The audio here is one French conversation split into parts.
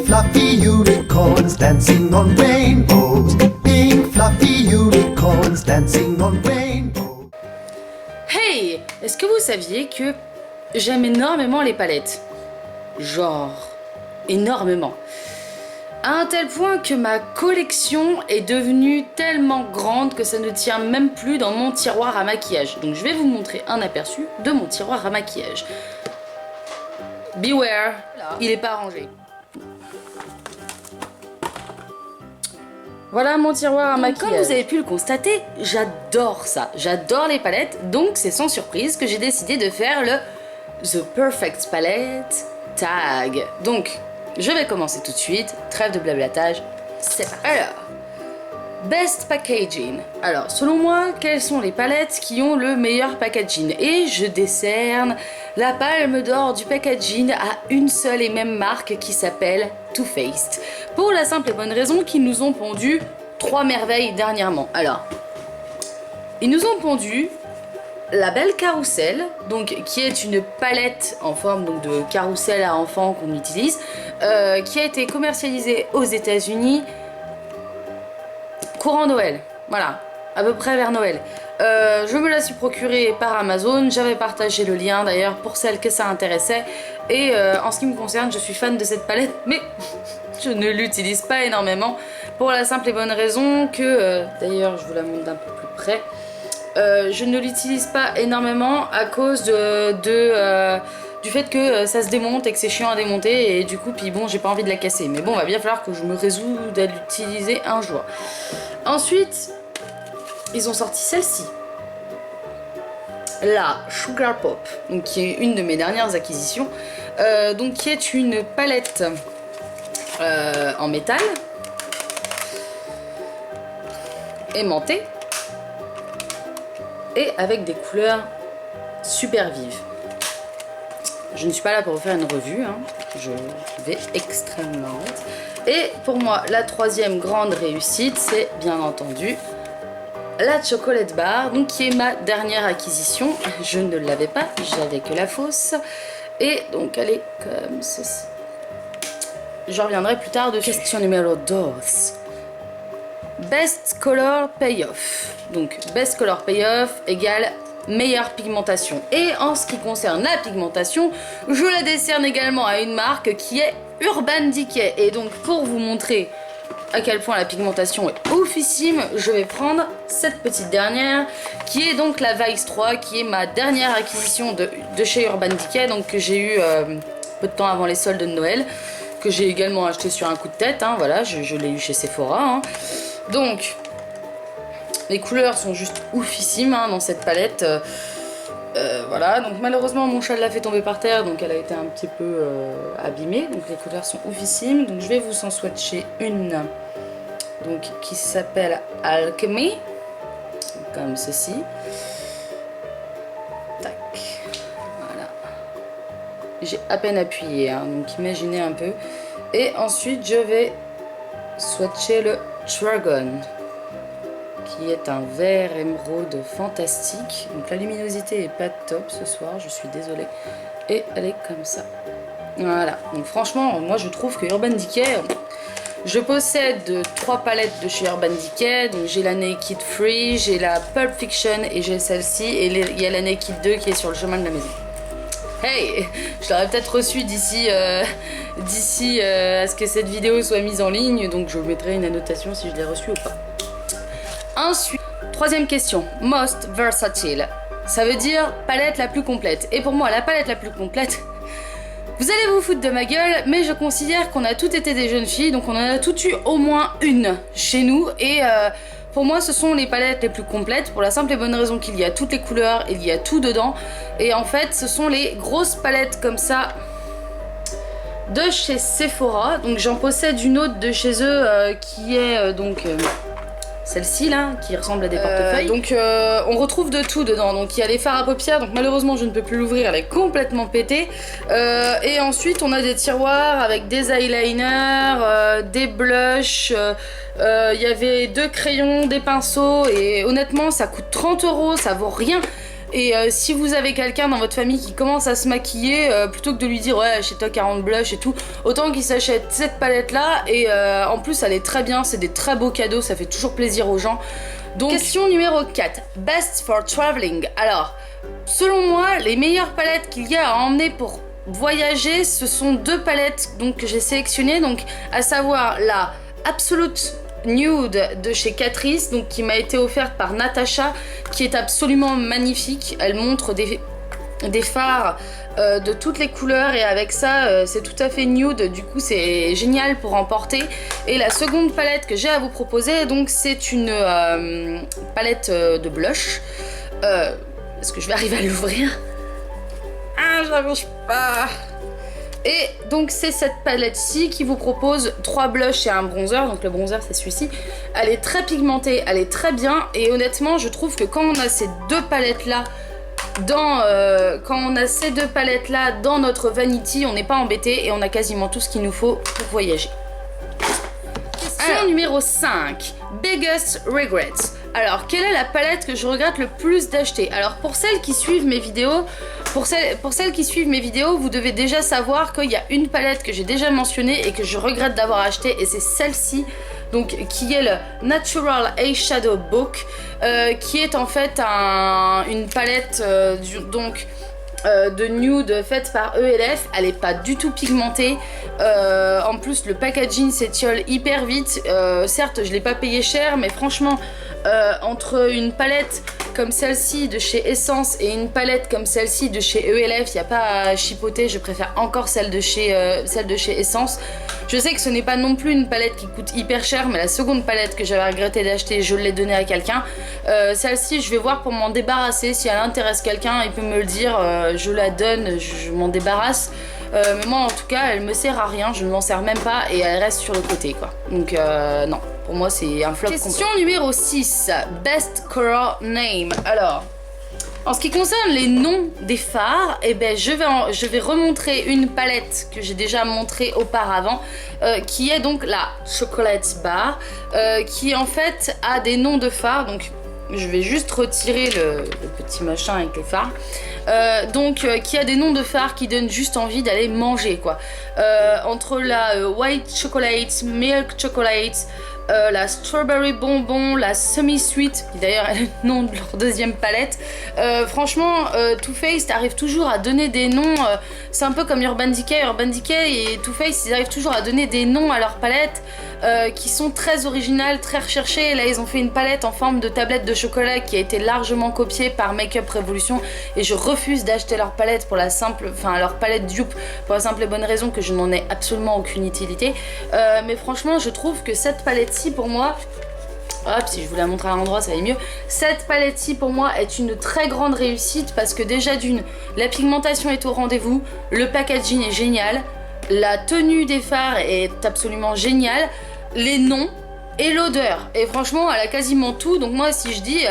fluffy unicorns dancing on rainbows. Pink fluffy unicorns dancing on rainbows. Hey, est-ce que vous saviez que j'aime énormément les palettes? Genre, énormément. À un tel point que ma collection est devenue tellement grande que ça ne tient même plus dans mon tiroir à maquillage. Donc je vais vous montrer un aperçu de mon tiroir à maquillage. Beware, il est pas rangé. Voilà mon tiroir à maquillage. Comme vous avez pu le constater, j'adore ça. J'adore les palettes, donc c'est sans surprise que j'ai décidé de faire le The Perfect Palette Tag. Donc, je vais commencer tout de suite, trêve de blablatage, c'est parti. Alors, Best Packaging. Alors, selon moi, quelles sont les palettes qui ont le meilleur packaging? Et je décerne la palme d'or du packaging à une seule et même marque qui s'appelle Too Faced. Pour la simple et bonne raison qu'ils nous ont pondu 3 merveilles dernièrement. Alors, ils nous ont pondu la belle Carousel, donc qui est une palette en forme donc, de carrousel à enfants qu'on utilise, qui a été commercialisée aux États-Unis courant Noël, voilà, à peu près vers Noël. Je me la suis procurée par Amazon, j'avais partagé le lien d'ailleurs pour celles que ça intéressait, et en ce qui me concerne, je suis fan de cette palette, mais je ne l'utilise pas énormément, pour la simple et bonne raison que, d'ailleurs je vous la montre d'un peu plus près, je ne l'utilise pas énormément à cause du fait que ça se démonte et que c'est chiant à démonter et du coup puis bon j'ai pas envie de la casser, mais bon va bien falloir que je me résoude à l'utiliser un jour. Ensuite ils ont sorti celle-ci, la Sugar Pop, donc qui est une de mes dernières acquisitions, donc qui est une palette en métal aimantée et avec des couleurs super vives. Je ne suis pas là pour vous faire une revue, hein. Je vais extrêmement vite. Et pour moi, la troisième grande réussite, c'est bien entendu la Chocolate Bar, donc qui est ma dernière acquisition. Je ne l'avais pas, j'avais que la fausse. Et donc elle est comme ceci. Je reviendrai plus tard de question numéro 2. Best Color Payoff. Donc Best Color Payoff égale meilleure pigmentation. Et en ce qui concerne la pigmentation, je la décerne également à une marque qui est Urban Decay. Et donc pour vous montrer à quel point la pigmentation est oufissime, je vais prendre cette petite dernière qui est donc la Vice 3, qui est ma dernière acquisition de chez Urban Decay, donc que j'ai eu peu de temps avant les soldes de Noël, que j'ai également acheté sur un coup de tête, hein, voilà, je l'ai eu chez Sephora, hein. Donc les couleurs sont juste oufissimes hein, dans cette palette. Voilà, donc malheureusement mon chat l'a fait tomber par terre, donc elle a été un petit peu abîmée. Donc les couleurs sont oufissimes. Donc je vais vous en swatcher une donc, qui s'appelle Alchemy, comme ceci. Tac, voilà. J'ai à peine appuyé, hein, donc imaginez un peu. Et ensuite je vais swatcher le Dragon, qui est un vert émeraude fantastique. Donc la luminosité est pas top ce soir, je suis désolée. Et elle est comme ça. Voilà, donc franchement, moi je trouve que Urban Decay, je possède 3 palettes de chez Urban Decay. Donc j'ai la Naked Free, j'ai la Pulp Fiction et j'ai celle-ci. Et il y a la Naked 2 qui est sur le chemin de la maison. Hey, je l'aurais peut-être reçu d'ici à ce que cette vidéo soit mise en ligne. Donc je vous mettrai une annotation si je l'ai reçue ou pas. Ensuite, troisième question, most versatile. Ça veut dire palette la plus complète. Et pour moi, la palette la plus complète, vous allez vous foutre de ma gueule, mais je considère qu'on a toutes été des jeunes filles, donc on en a toutes eu au moins une chez nous. Et pour moi, ce sont les palettes les plus complètes, pour la simple et bonne raison qu'il y a toutes les couleurs, il y a tout dedans. Et en fait, ce sont les grosses palettes comme ça de chez Sephora. Donc j'en possède une autre de chez eux qui est celle-ci là, qui ressemble à des portefeuilles. Donc on retrouve de tout dedans. Donc il y a les fards à paupières, donc malheureusement je ne peux plus l'ouvrir, elle est complètement pétée. Et ensuite on a des tiroirs avec des eyeliners, des blushs, il y avait 2 crayons, des pinceaux, et honnêtement ça coûte 30 €, ça vaut rien. Et si vous avez quelqu'un dans votre famille qui commence à se maquiller, plutôt que de lui dire ouais achète-toi 40 blushs et tout, autant qu'il s'achète cette palette là. Et en plus elle est très bien, c'est des très beaux cadeaux, ça fait toujours plaisir aux gens. Donc question numéro 4, best for traveling. Alors selon moi les meilleures palettes qu'il y a à emmener pour voyager, ce sont 2 palettes donc, que j'ai sélectionnées, donc à savoir la Absolute Nude de chez Catrice, donc qui m'a été offerte par Natacha, qui est absolument magnifique. Elle montre des fards de toutes les couleurs et avec ça c'est tout à fait nude, du coup c'est génial pour emporter. Et la seconde palette que j'ai à vous proposer, donc c'est une palette de blush. Est-ce que je vais arriver à l'ouvrir? Ah, je n'arrive pas. Et donc c'est cette palette-ci qui vous propose 3 blushs et un bronzer. Donc le bronzer c'est celui-ci. Elle est très pigmentée, elle est très bien. Et honnêtement je trouve que quand on a ces 2 palettes-là dans notre vanity, on n'est pas embêté et on a quasiment tout ce qu'il nous faut pour voyager. Question numéro 5, biggest regrets. Alors, quelle est la palette que je regrette le plus d'acheter? Alors, pour celles qui suivent mes vidéos, vous devez déjà savoir qu'il y a une palette que j'ai déjà mentionnée et que je regrette d'avoir acheté, et c'est celle-ci, donc qui est le Natural Eyeshadow Book, qui est en fait une palette de nude faite par ELF. Elle est pas du tout pigmentée, en plus le packaging s'étiole hyper vite. Certes je l'ai pas payé cher, mais franchement entre une palette comme celle-ci de chez Essence et une palette comme celle-ci de chez ELF, il n'y a pas à chipoter. Je préfère encore celle de chez Essence. Je sais que ce n'est pas non plus une palette qui coûte hyper cher, mais la seconde palette que j'avais regretté d'acheter, je l'ai donnée à quelqu'un. Celle-ci, je vais voir pour m'en débarrasser. Si elle intéresse quelqu'un, il peut me le dire, je la donne, je m'en débarrasse. Mais moi, en tout cas, elle me sert à rien, je ne m'en sers même pas et elle reste sur le côté, quoi. Donc, non. Pour moi, c'est un flop. Question numéro 6, best color name. Alors, en ce qui concerne les noms des fards, eh ben, je vais remontrer une palette que j'ai déjà montrée auparavant, qui est donc la Chocolate Bar, qui en fait a des noms de fards. Donc, je vais juste retirer le petit machin avec les fards. Qui a des noms de fards qui donnent juste envie d'aller manger, quoi. Entre la White Chocolate, Milk Chocolate, la Strawberry Bonbon, la Semi-Sweet, qui d'ailleurs est le nom de leur deuxième palette. Franchement, Too Faced arrive toujours à donner des noms, c'est un peu comme Urban Decay. Urban Decay et Too Faced, ils arrivent toujours à donner des noms à leurs palettes qui sont très originales, très recherchées. Là, ils ont fait une palette en forme de tablette de chocolat qui a été largement copiée par Makeup Revolution, et je refuse d'acheter leur palette leur palette dupe pour la simple et bonne raison que je n'en ai absolument aucune utilité. Mais franchement, je trouve que cette palette-ci, pour moi, hop, si je vous la montre à l'endroit, ça va mieux. Cette palette-ci, pour moi, est une très grande réussite parce que déjà d'une, la pigmentation est au rendez-vous, le packaging est génial, la tenue des fards est absolument géniale, les noms et l'odeur. Et franchement, elle a quasiment tout. Donc moi, si je dis,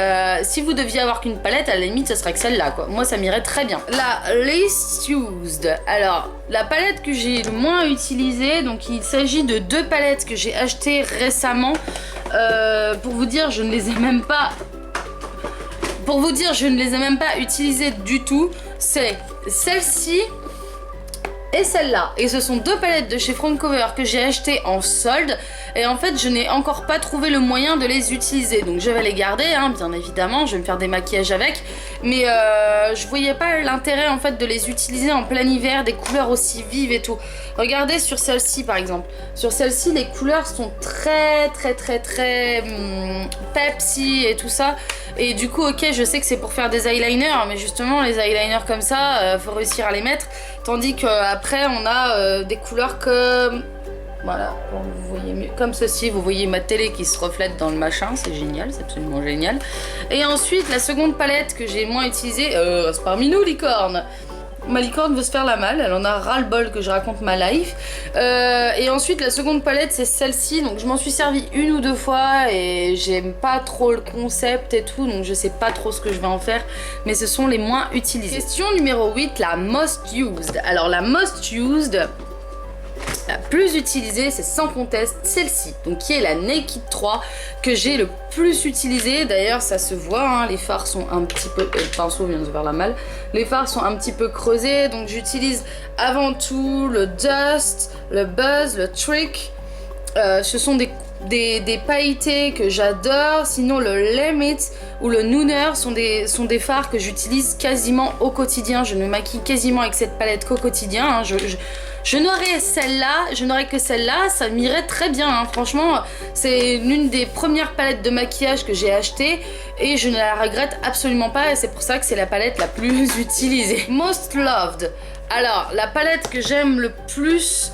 si vous deviez avoir qu'une palette, à la limite, ce serait que celle-là, quoi. Moi, ça m'irait très bien. La least used. Alors, la palette que j'ai le moins utilisée, donc il s'agit de 2 palettes que j'ai achetées récemment. Pour vous dire, je ne les ai même pas... utilisées du tout. C'est celle-ci et celle-là. Et ce sont 2 palettes de chez Front-Cover que j'ai achetées en solde. Et en fait, je n'ai encore pas trouvé le moyen de les utiliser. Donc je vais les garder, hein, bien évidemment. Je vais me faire des maquillages avec. Mais je voyais pas l'intérêt en fait de les utiliser en plein hiver, des couleurs aussi vives et tout. Regardez sur celle-ci par exemple. Sur celle-ci, les couleurs sont très Pepsi et tout ça. Et du coup, ok, je sais que c'est pour faire des eyeliners, mais justement, les eyeliners comme ça, faut réussir à les mettre. Tandis qu'après, on a des couleurs comme... Voilà, vous voyez mieux. Comme ceci, vous voyez ma télé qui se reflète dans le machin, c'est génial, c'est absolument génial. Et ensuite, la seconde palette que j'ai moins utilisée, c'est parmi nous, licorne. Ma licorne veut se faire la malle, elle en a ras-le-bol que je raconte ma life. Et ensuite, la seconde palette, c'est celle-ci. Donc, je m'en suis servi 1 ou 2 fois et j'aime pas trop le concept et tout. Donc, je sais pas trop ce que je vais en faire. Mais ce sont les moins utilisés. Question numéro 8, la most used. Alors, la most used... la plus utilisée, c'est sans conteste celle-ci, donc qui est la Naked 3 que j'ai le plus utilisée. D'ailleurs ça se voit, hein, les fards sont un petit peu, le pinceau vient de se faire la malle, les fards sont un petit peu creusés, donc j'utilise avant tout le Dust, le Buzz, le Trick. Ce sont des pailletés que j'adore. Sinon le Limit ou le Nooner sont des fards que j'utilise quasiment au quotidien. Je ne maquille quasiment avec cette palette qu'au quotidien, hein. Je n'aurais celle-là, je n'aurais que celle-là, ça m'irait très bien, hein. Franchement c'est l'une des premières palettes de maquillage que j'ai achetées et je ne la regrette absolument pas, et c'est pour ça que c'est la palette la plus utilisée. Most Loved, alors la palette que j'aime le plus,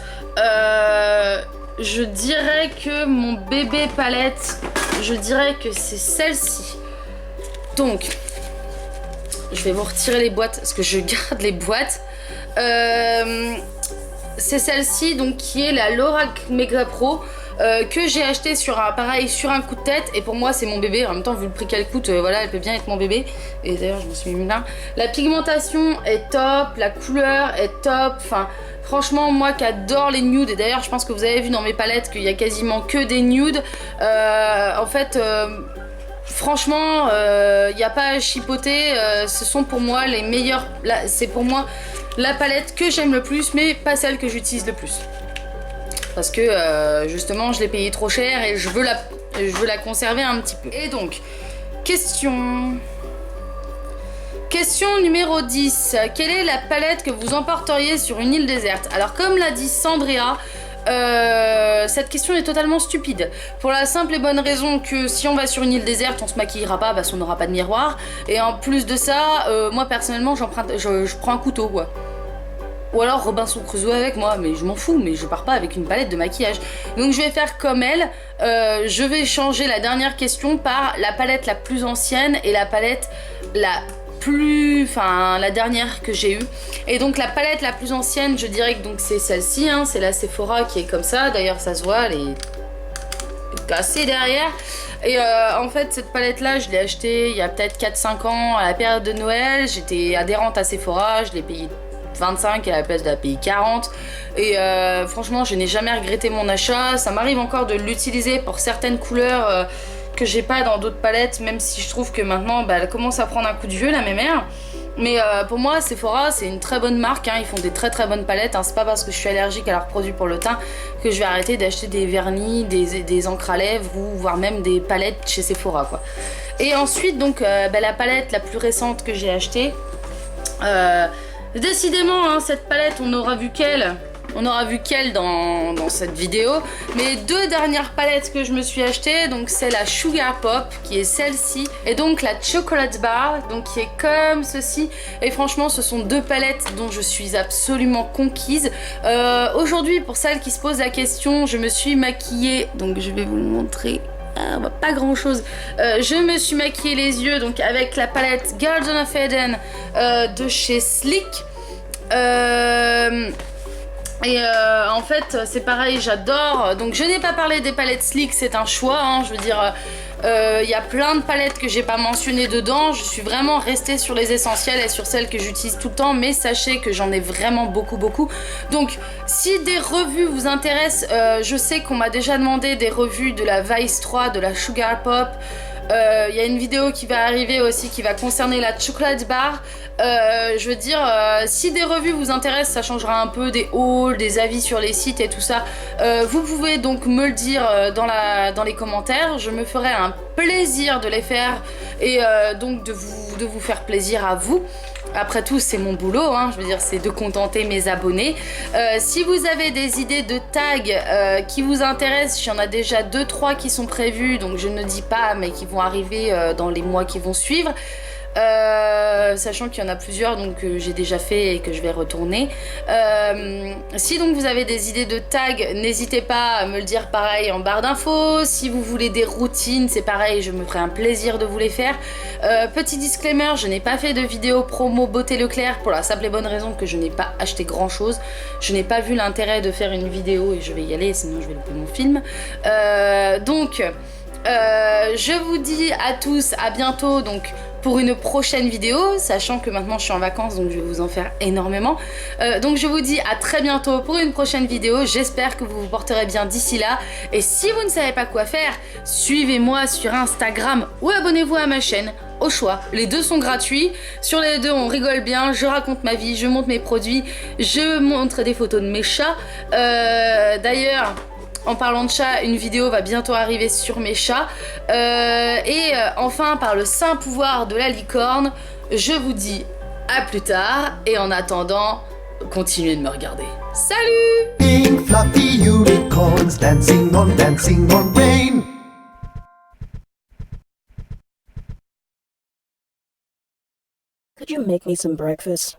je dirais que mon bébé palette, je dirais que c'est celle-ci. Donc, je vais vous retirer les boîtes parce que je garde les boîtes. C'est celle-ci, donc qui est la Lorac Mega Pro. Que j'ai acheté sur un coup de tête, et pour moi c'est mon bébé. En même temps, vu le prix qu'elle coûte, voilà, elle peut bien être mon bébé. Et d'ailleurs je me suis mis là. La pigmentation est top, la couleur est top, enfin franchement moi qui adore les nudes, et d'ailleurs je pense que vous avez vu dans mes palettes qu'il y a quasiment que des nudes, en fait franchement il n'y a pas à chipoter, ce sont pour moi les meilleurs, c'est pour moi la palette que j'aime le plus, mais pas celle que j'utilise le plus. Parce que justement je l'ai payé trop cher et je veux la conserver un petit peu. Et donc, question numéro 10. Quelle est la palette que vous emporteriez sur une île déserte? Alors comme l'a dit Sandria, cette question est totalement stupide. Pour la simple et bonne raison que si on va sur une île déserte, on se maquillera pas parce qu'on n'aura pas de miroir. Et en plus de ça, moi personnellement je prends un couteau quoi. Ou alors Robinson Crusoe avec moi, mais je m'en fous, mais je pars pas avec une palette de maquillage. Donc je vais faire comme elle, je vais changer la dernière question par la palette la plus ancienne et la palette la dernière que j'ai eue. Et donc la palette la plus ancienne, je dirais que c'est celle-ci, hein, c'est la Sephora qui est comme ça, d'ailleurs ça se voit, elle est cassée derrière. Et en fait cette palette là je l'ai achetée il y a peut-être 4-5 ans à la période de Noël. J'étais adhérente à Sephora, je l'ai payée 25 à la place de la payer 40, et franchement je n'ai jamais regretté mon achat. Ça m'arrive encore de l'utiliser pour certaines couleurs que j'ai pas dans d'autres palettes, même si je trouve que maintenant elle commence à prendre un coup de vieux la mémère. Mais pour moi Sephora c'est une très bonne marque, hein. Ils font des très bonnes palettes, hein. C'est pas parce que je suis allergique à leurs produits pour le teint que je vais arrêter d'acheter des vernis, des encres à lèvres ou voire même des palettes chez Sephora quoi. Et ensuite donc la palette la plus récente que j'ai achetée, décidément, hein, cette palette, on aura vu qu'elle dans cette vidéo. Mais deux dernières palettes que je me suis achetées, donc c'est la Sugar Pop, qui est celle-ci, et donc la Chocolate Bar, donc qui est comme ceci. Et franchement, ce sont deux palettes dont je suis absolument conquise. Aujourd'hui, pour celles qui se posent la question, je me suis maquillée, donc je vais vous le montrer. Pas grand chose. Je me suis maquillée les yeux donc avec la palette Garden of Eden de chez Sleek. En fait c'est pareil, j'adore. Donc je n'ai pas parlé des palettes Sleek, c'est un choix, hein, je veux dire il y a plein de palettes que j'ai pas mentionnées dedans. Je suis vraiment restée sur les essentiels et sur celles que j'utilise tout le temps, mais sachez que j'en ai vraiment beaucoup. Donc si des revues vous intéressent, je sais qu'on m'a déjà demandé des revues de la Vice 3, de la Sugar Pop. Il y a une vidéo qui va arriver aussi qui va concerner la Chocolate Bar. Je veux dire, si des revues vous intéressent, ça changera un peu des hauls, des avis sur les sites et tout ça. Vous pouvez donc me le dire dans les commentaires. Je me ferai un plaisir de les faire et donc de vous faire plaisir à vous. Après tout, c'est mon boulot, hein, je veux dire, c'est de contenter mes abonnés. Si vous avez des idées de tags qui vous intéressent, il y en a déjà 2-3 qui sont prévus, donc je ne dis pas, mais qui vont arriver dans les mois qui vont suivre. Sachant qu'il y en a plusieurs donc j'ai déjà fait et que je vais retourner. Si donc vous avez des idées de tags, n'hésitez pas à me le dire pareil en barre d'infos. Si vous voulez des routines, c'est pareil, je me ferai un plaisir de vous les faire. Petit disclaimer, je n'ai pas fait de vidéo promo Beauté Leclerc pour la simple et bonne raison que je n'ai pas acheté grand chose. Je n'ai pas vu l'intérêt de faire une vidéo et je vais y aller, sinon je vais louper mon film. Je vous dis à tous à bientôt donc pour une prochaine vidéo, sachant que maintenant je suis en vacances, donc je vais vous en faire énormément. Donc je vous dis à très bientôt pour une prochaine vidéo. J'espère que vous vous porterez bien d'ici là. Et si vous ne savez pas quoi faire, suivez-moi sur Instagram ou abonnez-vous à ma chaîne. Au choix, les deux sont gratuits. Sur les deux, on rigole bien. Je raconte ma vie, je montre mes produits, je montre des photos de mes chats. D'ailleurs, en parlant de chats, une vidéo va bientôt arriver sur mes chats. Enfin, par le saint pouvoir de la licorne, je vous dis à plus tard. Et en attendant, continuez de me regarder. Salut! Pink fluffy unicorns dancing on rain. Could you make me some breakfast?